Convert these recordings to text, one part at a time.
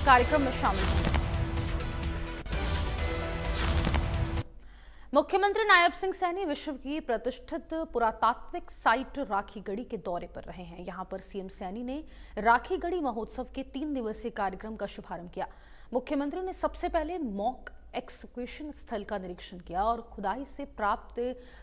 कार्यक्रम में शामिल होंगे। मुख्यमंत्री नायब सिंह सैनी विश्व की प्रतिष्ठित पुरातात्विक साइट राखीगढ़ी के दौरे पर रहे हैं। यहां पर सीएम सैनी ने राखीगढ़ी महोत्सव के 3 दिवसीय कार्यक्रम का शुभारंभ किया। मुख्यमंत्री ने सबसे पहले मॉक एक्सक्वेशन स्थल का निरीक्षण किया और खुदाई से प्राप्त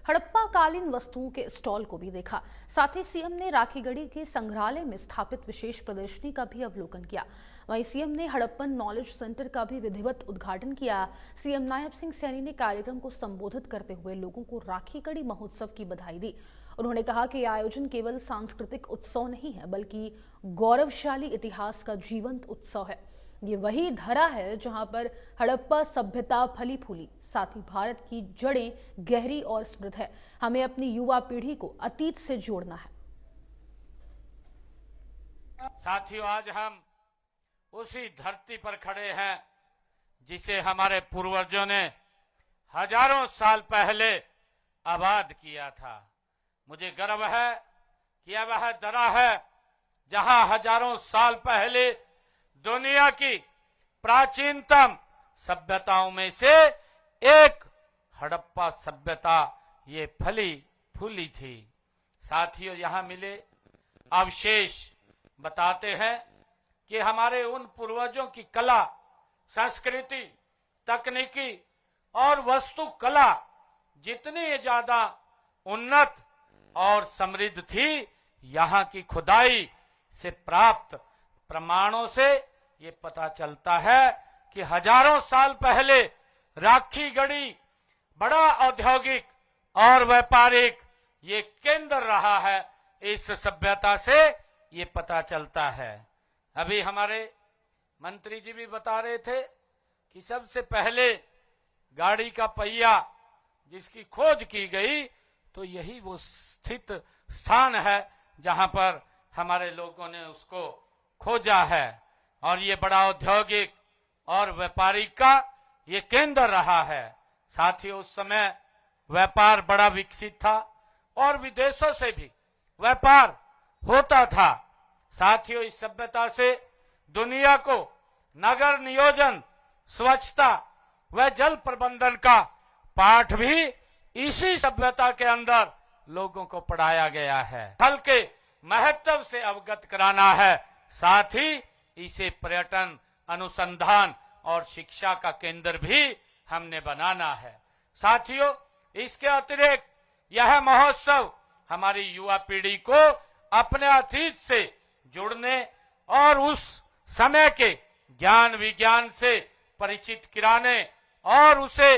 हड़प्पा कालीन वस्तुओं के स्टॉल को भी देखा। साथ ही सीएम ने राखीगढ़ी के संग्रहालय में स्थापित विशेष प्रदर्शनी का भी अवलोकन किया। वहीं सीएम ने हड़प्पन नॉलेज सेंटर का भी विधिवत उद्घाटन किया। सीएम नायब सिंह सैनी ने कार्यक्रम को संबोधित करते हुए लोगों को राखीगढ़ी महोत्सव की बधाई दी। उन्होंने कहा कि यह आयोजन केवल सांस्कृतिक उत्सव नहीं है, बल्कि गौरवशाली इतिहास का जीवंत उत्सव है। ये वही धरा है जहां पर हड़प्पा सभ्यता फली फूली। साथ ही भारत की जड़ें गहरी और समृद्ध है। हमें अपनी युवा पीढ़ी को अतीत से जोड़ना है। साथियों, आज हम उसी धरती पर खड़े हैं जिसे हमारे पूर्वजों ने हजारों साल पहले आबाद किया था। मुझे गर्व है कि यह वह दरा है जहां हजारों साल पहले दुनिया की प्राचीनतम सभ्यताओं में से एक हड़प्पा सभ्यता ये फली फूली थी। साथियों, यहां मिले अवशेष बताते हैं कि हमारे उन पूर्वजों की कला, संस्कृति, तकनीकी और वास्तुकला जितनी ज्यादा उन्नत और समृद्ध थी, यहाँ की खुदाई से प्राप्त प्रमाणों से ये पता चलता है कि हजारों साल पहले राखीगढ़ी बड़ा औद्योगिक और व्यापारिक ये केंद्र रहा है। इस सभ्यता से ये पता चलता है। अभी हमारे मंत्री जी भी बता रहे थे कि सबसे पहले गाड़ी का पहिया जिसकी खोज की गई, तो यही वो स्थित स्थान है जहां पर हमारे लोगों ने उसको खोजा है। और ये बड़ा औद्योगिक और व्यापारिक का ये केंद्र रहा है। साथियों, उस समय व्यापार बड़ा विकसित था और विदेशों से भी व्यापार होता था। साथियों, इस सभ्यता से दुनिया को नगर नियोजन, स्वच्छता व जल प्रबंधन का पाठ भी इसी सभ्यता के अंदर लोगों को पढ़ाया गया है। स्थल के महत्व से अवगत कराना है। साथ ही इसे पर्यटन, अनुसंधान और शिक्षा का केंद्र भी हमने बनाना है। साथियों, इसके अतिरिक्त यह महोत्सव हमारी युवा पीढ़ी को अपने अतीत से जुड़ने और उस समय के ज्ञान विज्ञान से परिचित कराने और उसे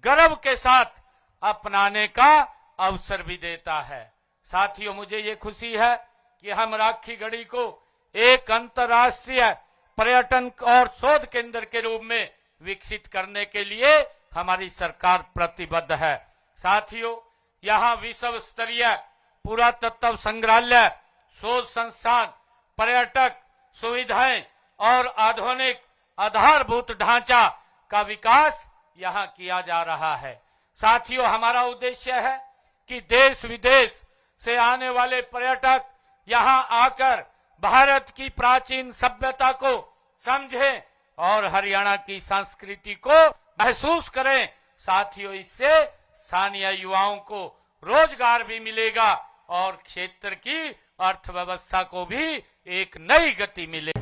गर्व के साथ अपनाने का अवसर भी देता है। साथियों, मुझे ये खुशी है कि हम राखीगढ़ी को एक अंतर्राष्ट्रीय पर्यटन और शोध केंद्र के रूप में विकसित करने के लिए हमारी सरकार प्रतिबद्ध है। साथियों, यहाँ विश्व स्तरीय पुरातत्व संग्रहालय, शोध संस्थान, पर्यटक सुविधाएं और आधुनिक आधारभूत ढांचा का विकास यहाँ किया जा रहा है। साथियों, हमारा उद्देश्य है कि देश विदेश से आने वाले पर्यटक यहाँ आकर भारत की प्राचीन सभ्यता को समझें और हरियाणा की संस्कृति को महसूस करें। साथियों, इससे स्थानीय युवाओं को रोजगार भी मिलेगा और क्षेत्र की अर्थव्यवस्था को भी एक नई गति मिलेगी।